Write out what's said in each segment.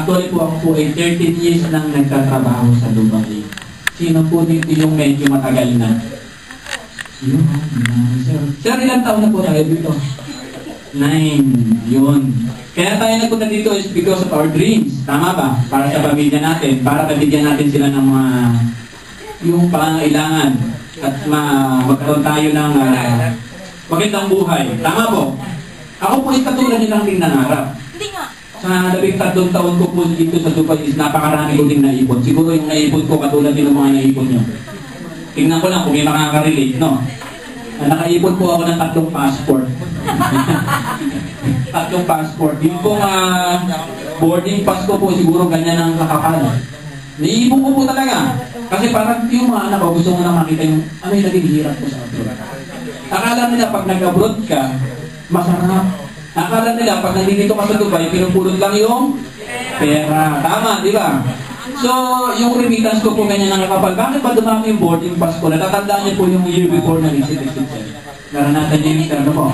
Actually po ako po ay 13 years nang nagtatrabaho sa Dubai. Sino po dito yung medyo matagal na? Yun, sir. Sir, ilang taon na po tayo dito? 9. Yun. Kaya tayo nagpunta dito is because of our dreams. Tama ba? Para sa pamilya natin. Para kabigyan natin sila ng mga yung pangangailangan. At magkaroon tayo ng magandang buhay. Tama po? Ako po ay katulad nilang din nangarap. Hindi nga. Sa 13 taon ko po dito sa Dubai is napakarami ko din naipon. Siguro yung naipon ko katulad din ng mga naipon nyo. Tingnan ko lang kung may makaka-relate, no? Nakaipon po ako ng 3 passport. 3 passport. Yung pong boarding pass ko po siguro ganyan ang kakapal. Naiipon ko po talaga. Kasi parang yung mga anak ko gusto mo na makita yung ano yung naging hirap ko sa abroad. Akala nila pag nag-abroad ka, masarap. Akala nila pag nandito ka sa Dubai, pinupulot lang yung pera. Tama, di ba? So, yung remittance ko po ganyan ang nakapal. Bakit ba dumami yung boarding pass ko? Natatandaan niyo po yung year before na exit. Naranasan niyo yung terno mo.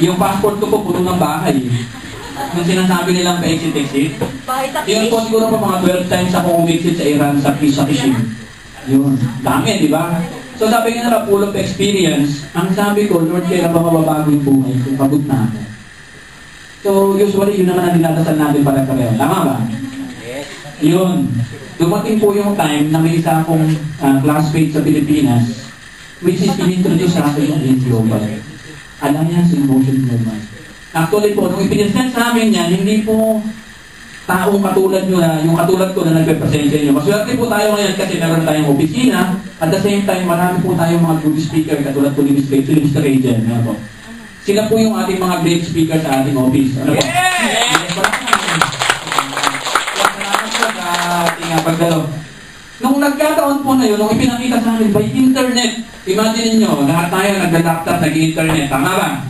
Yung passport ko po puno ng bahay. Yung sinasabi nilang pa-exit. Yun po siguro po mga 12 times ako umexit sa Iran sa fishing. Yun. Dami, di ba? So sabi nga nila, full of experience. Ang sabi ko, Lord, kailan ba mababago yung buhay kung pagod na ako? So usually, yun naman ang dinadasal natin para pareho. Tama ba? Yun. Dumating po yung time na may isa akong classmate sa Pilipinas, which is in-introduce sa akin yung global. Alam niya si Motion Global. Actually po, nung ipinasend sa amin yan, hindi po taong katulad nyo na, yung katulad ko na nagpe-present sa inyo. Maswerte po tayo ngayon kasi meron tayong opisina. At the same time, marami po tayong mga good speaker katulad po ni Mr. Rajan. Sila po yung ating mga great speaker sa ating office. Ano po? Nung nagkataon po na yun, nung ipinakita sa amin by internet, imagine niyo, lahat tayo nagda-laptop, nag-internet. Tama ba?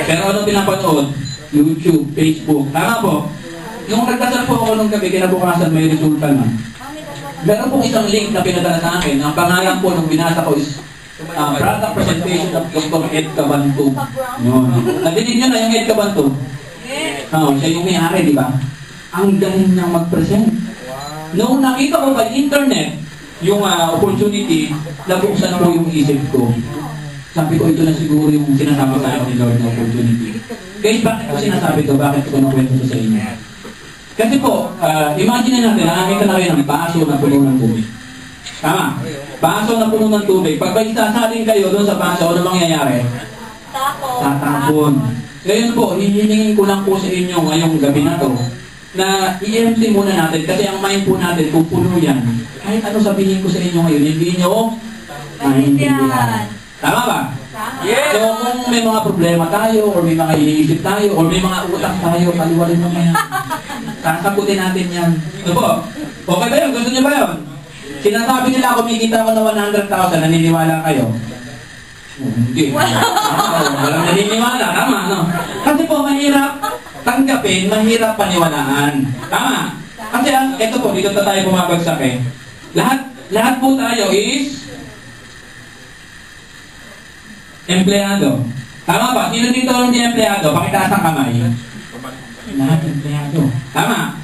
Pero ano pinapanood? YouTube, Facebook. Tama po? Nung nagdasal po ako nung gabi, kinabukasan may resulta na. Meron pong isang link na pinadala sa akin. Ang pangalan po nung binasa ko is product presentation of Dr. Ed Cabanto. Nadinig niyo na yung Ed Cabanto? Siya yung may-ari, di ba? Ang galing niyang mag-present. Noong nakita ko by internet, yung opportunity, nabuksan po yung isip ko. Sabi ko, ito na siguro yung sinasabi sa akin ni Lord na opportunity. Guys, bakit ko sinasabi ito? Bakit ko nakwento sa inyo? Kasi po, imagine natin, nakakita na kayo ng baso na puno ng tubig. Tama? Baso na puno ng tubig. Pag isasalin kayo doon sa baso, ano mangyayari? Tatapon. Ngayon po, hihingin ko lang po sa inyo ngayong gabi na to na i-empty muna natin kasi ang mind po natin kung puno yan, kahit ano sabihin ko sa inyo ngayon, hindi nyo maintindihan. Tama ba? Yeah. So kung may mga problema tayo or may mga iniisip tayo or may mga utang tayo, kaliwalin mo yan. Sasagutin natin yan. Ano po? Okay ba yun? Gusto nyo ba yun? Sinasabi nila kumikita ko na 100,000, naniniwala kayo? Hindi. Walang naniniwala. Tama, no? Kasi po mahirap tanggapin, mahirap paniwalaan. Tama? Kasi ito po, dito na tayo bumabagsak eh. Lahat po tayo is empleyado. Tama ba? Sino dito hindi empleyado? Pakitaas ang kamay. Lahat empleyado. Tama?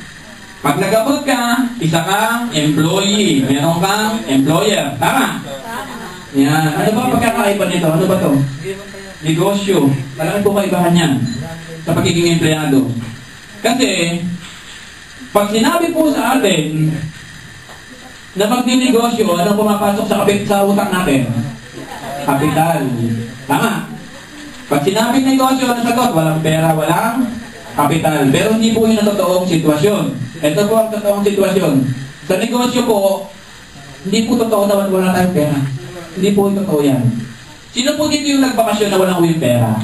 Pag nag-abot ka, isa kang employee. Meron kang employer. Tama? Yan. Ano ba pagkakaiba nito? Ano ba to? Negosyo. Malaki po kaibahan yan sa pagiging empleyado. Kasi, pag sinabi po sa atin na magninegosyo, ano pumapasok sa utak natin? Kapital. Tama? Pag sinabing negosyo, ano sagot? Walang pera, walang kapital. Pero hindi po yun ang totoong sitwasyon. Ito po ang totoong sitwasyon. Sa negosyo po, hindi po totoo na wala tayong pera. Hindi po yung totoo yan. Sino po dito yung nagbakasyon na walang uwing pera?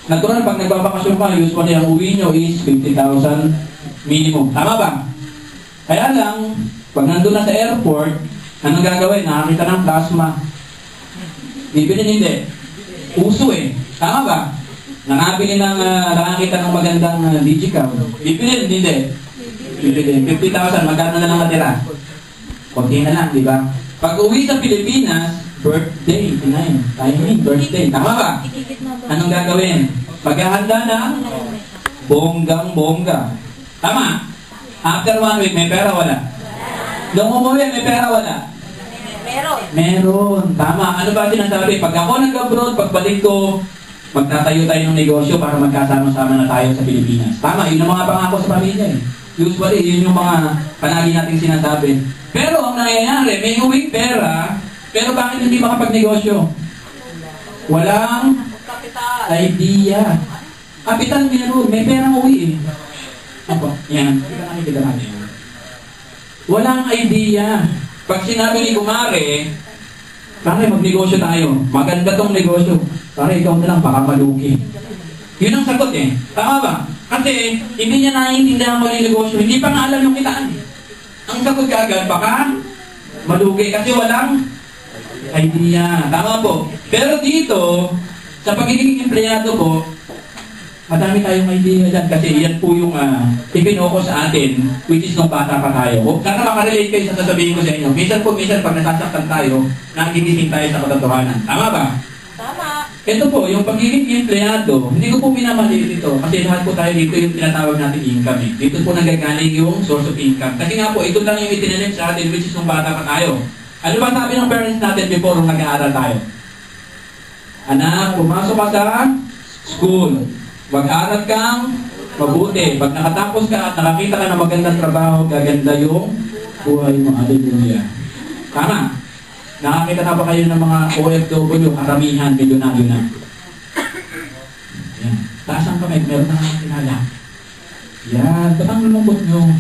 Natural, pag nagbabakasyon ka, usually ang uwi nyo is 50,000 minimum. Tama ba? Kaya lang, pag nandun na sa airport, anong gagawin? Nakakita ng plasma. Bibili hindi. Uso eh. Tama ba? Nakakita ng magandang digital. Bibili hindi. Bibili. 50,000, magkano na lang natira? Kunti na lang, di ba? Pag uwi sa Pilipinas, birthday, timing, birthday. Tama ba? Anong gagawin? Paghahanda na, bonggang-bongga. Tama? After 1 week, may pera, wala? Nung umuwi, may pera, wala? Meron. Tama. Ano ba sinasabi? Pag ako nag-abroad, pagbalik ko, magtatayo tayo ng negosyo para magkasama-sama na tayo sa Pilipinas. Tama. Yun ang mga pangako sa pamilya eh. Usually, yun yung mga palagi nating sinasabi. Pero ang nangyayari, may uwing pera, pero bakit hindi makapagnegosyo? Walang idea. Kapital meron, may perang uwi eh. Ako, yan. Kita natin. Walang idea. Pag sinabi ni Kumare, pare, magnegosyo tayo. Maganda tong negosyo. Pare, ikaw na lang, baka malugi. Yun ang sagot eh. Tama ba? Kasi, hindi niya naiintindihan mo yung negosyo. Hindi pa nga alam yung kitaan. Ang sagot ka agad, baka malugi. Kasi walang idea. Tama po. Pero dito, sa pagiging empleyado po, madami tayong idea dyan kasi yan po yung ipinoko sa atin, which is nung bata pa tayo. Sana makarelate kayo sa sasabihin ko sa inyo. Minsan pag nasasaktan tayo, nagigising tayo sa katotohanan. Tama ba? Tama. Ito po, yung pagiging empleyado, hindi ko po minamaliit ito kasi lahat po tayo dito yung tinatawag natin income. Dito po nagagaling yung source of income. Kasi nga po, ito lang yung itinanim sa atin, which is nung bata pa tayo. Ano ba sabi ng parents natin before nung nag-aaral tayo? Anak, pumasok ka sa school. Mag-aral kang mabuti. Pag nakatapos ka at nakakita ka ng magandang trabaho, gaganda yung buhay mo. Hallelujah. Tama. Nakakita na ba kayo ng mga OFW, karamihan, medyo na. Yan. Taas ang kamay, meron na kang kilala. Yan. Ba't ang lulungkot nyo?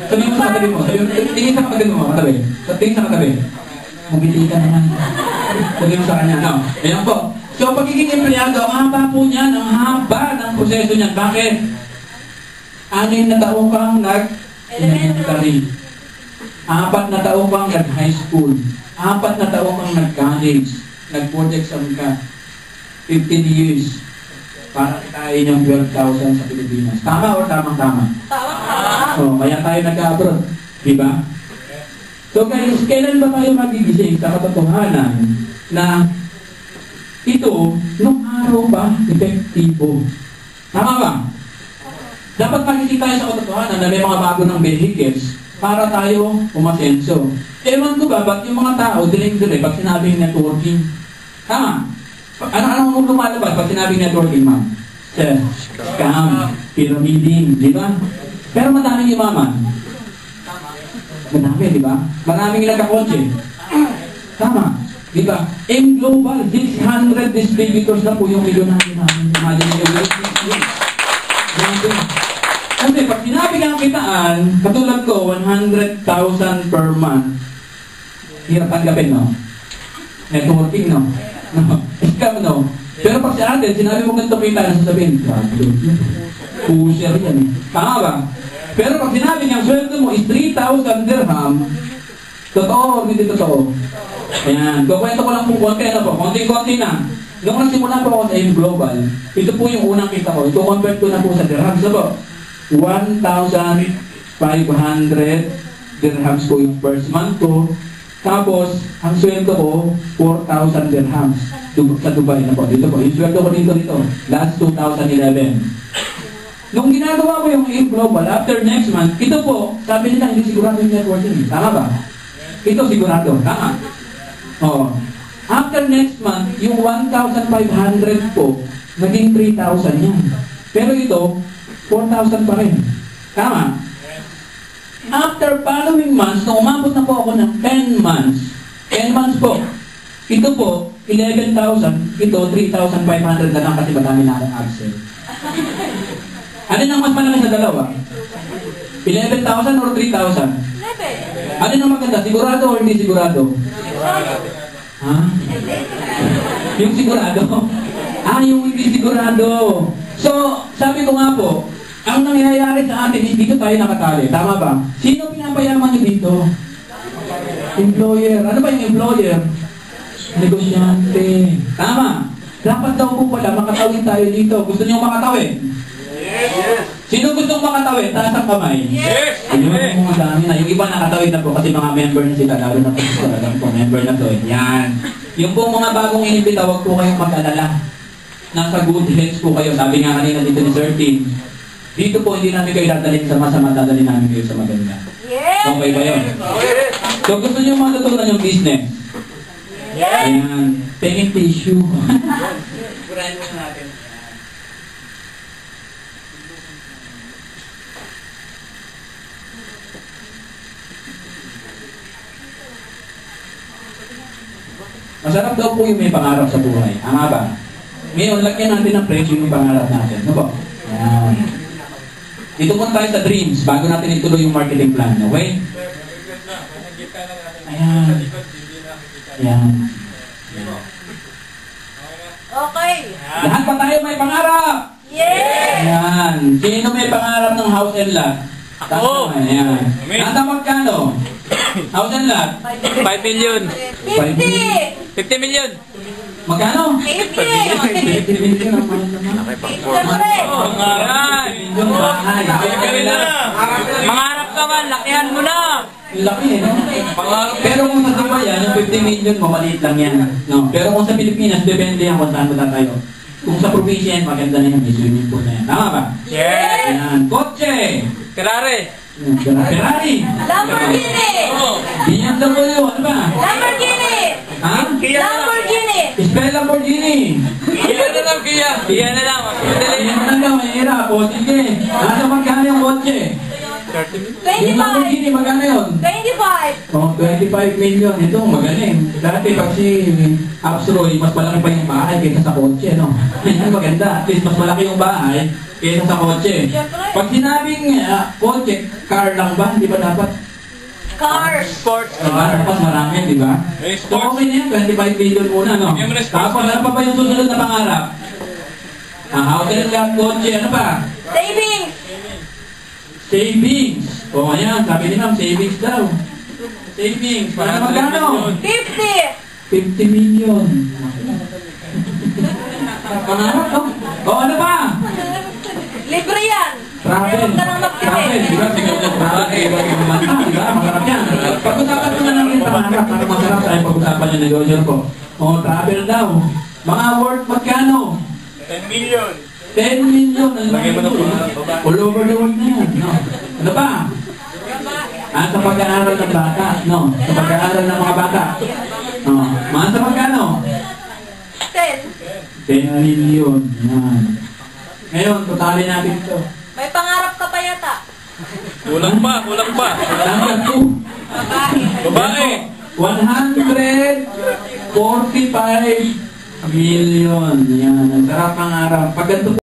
Sabi mo sa katabi mo. Tingin sa katabi mo, katabi. Tingin sa katabi. Bumiti ka naman. Sabi mo sa kanya. No. Ayan po. So, pagiging empleyado, ang haba po niyan, ang haba ng proseso niyan. Bakit? 6 na taong kang nag-elementary. 4 na taong kang nag-high school. 4 na taong kang nag-college. Nag-board exam ka. 15 years. Para kitain yung 12,000 sa Pilipinas. Tama o tamang-tama? Tama. So, kaya tayo nag-abroad. Diba? So, guys, kailan ba tayo magigising sa katotohanan na ito, nung araw ba, epektibo? Tama ba? Dapat magising tayo sa katotohanan na may mga bago ng vehicles para tayo umasenso. Ewan ko ba, ba't yung mga tao, diring-dire, pag sinabing networking? Tama. Ano lumalabas pag sinabing networking, ma'am? Scam, pyramiding, di ba? Pero madaming imaman. Madami, di ba? Maraming nagkakotse. Tama. Di ba? In global, 600 distributors na po yung milyonaryo namin. Kasi pag sinabi kang kitaan, katulad ko, 100,000 per month. Hirap tanggapin, no? Networking, no? Scam, no? Pero pag sa atin, sinabi mo ganito kita, sasabihin, pusher yan. Tama ba? Pero pag sinabi niyang sweldo mo is 3,000 dirham, totoo, hindi totoo. Ayan, kukwento ko lang po konti, ano po, konti-konti na. Nung nagsimula po ako sa AIM Global, ito po yung unang kita ko. Ito convert ko na po sa dirhams. Ito po, 1,500 dirhams po yung first month ko. Tapos, ang sweldo ko, 4,000 dirhams sa Dubai na po. Dito po, yung sweldo ko dito. Last 2011. Nung ginagawa ko yung AIM Global, after next month, ito po, sabi nila, hindi sigurado yung networking. Tama ba? Ito sigurado. Tama. Oh. After next month, yung 1,500 po, naging 3,000 yan. Pero ito, 4,000 pa rin. Tama. After following months, nung umabot na po ako ng 10 months, 10 months po, ito po, 11,000, ito, 3,500 na lang kasi madami na akong absent. Ano nang mas malaki sa dalawa? 11,000 or 3,000? 11. Ano nang maganda? Sigurado or hindi sigurado? Ha? Yung sigurado? Yung hindi sigurado. So, sabi ko nga po, ang nangyayari sa atin is dito tayo nakatali. Tama ba? Sino pinapayaman nyo dito? Employer. Ano ba yung employer? Negosyante. Tama. Dapat daw po pala makatawin tayo dito. Gusto nyo makatawin? Yes. Sino gustong makatawid? Taas ang kamay. Yes! Yung mga dami na. Yung iba nakatawid na po kasi mga member na sila. Lalo na po sila. Alam po, member na to. Yan. Yung po mga bagong inibita, huwag po kayong mag-alala. Nasa good health po kayo. Sabi nga kanina dito ni Sir Tim. Dito po, hindi namin kayo dadalhin sa masama, dadalhin namin kayo sa maganda. Yes! Okay ba yun? So, gusto nyo matutunan yung business? Yes! Ayan. Pengin tissue. Burahin mo natin. Masarap daw po yung may pangarap sa buhay. Ama ba? Ngayon, lagyan natin ng presyo yung pangarap natin. Ano po? Ayan. Dito po tayo sa dreams bago natin ituloy yung marketing plan. Okay? Ayan. Ayan. Okay! Lahat pa tayo may pangarap! Yes! Ayan. Sino may pangarap ng house and lot? Ako! Ayan. Nasa magkano? House and lot? 5 million. 50! 50 million. Magkano? 50! 50 million ang mahal naman. Siyempre! Yan. Yung bahay. Gawin na. Mangarap ka man, lakihan mo na. Laki eh, no? Pero kung sa Dubai, yung 50 million mo, maliit lang yan. No? Pero kung sa Pilipinas, depende yan kung saan mo tatayo. Kung sa probinsya yan, maganda na yan. May swimming pool na yan. Tama ba? Yes. Ayan. Kotse! Ferrari. Ferrari! Lamborghini! BMW! Ano ba? Lamborghini! Ha? Lamborghini! Spell Lamborghini! Kia na lang, Kia. Kia na lang. Madali. Ayan na lang, mahirap. O sige. Nasa magkano yung kotse? 30 million. Yung 25! Lamborghini, magkano yun? 25! Oh, 25 million. Ito, magaling. Dati pag si Upsroy, mas malaki pa yung bahay kaysa sa kotse, no? Yan maganda. At least mas malaki yung bahay kaysa sa kotse. Siyempre. Pag sinabing kotse, car lang ba? Hindi ba dapat? Cars! Sports Car, mas marami, di ba? Eh, So, sports. okay na yan. 25 million muna, no? Yung mga sports. Tapos, ano pa ba yung susunod na pangarap? Hotel lang, kotse, ano pa? Savings! Savings. O, ayan. Sabi ni ma'am, savings daw. Savings. Para magkano? 50! 50 million. Pangarap, no? O, ano pa? Libre yan! Travel. Huwag ka nang Travel. magtipid! Di ba? Sigaw na travel. Di ba? Magarap yan. Pag-usapan ko na lang rin pangarap para masarap tayo pag-usapan yung negosyo ko. O, travel daw. Mga worth magkano? 10 million. 10 million. Ano Lagay mo na po. All over the world na yan. No? Ano pa? Sa pag-aaral ng bata. No? Sa pag-aaral ng mga bata. No? Mga sa magkano? 10! 10 million. Yan. Ngayon, totalin natin ito. May pangarap ka pa yata. Kulang pa, kulang pa. Number 2. Babae. 145 million. Yan. Ang sarap ng araw. Pag ganito po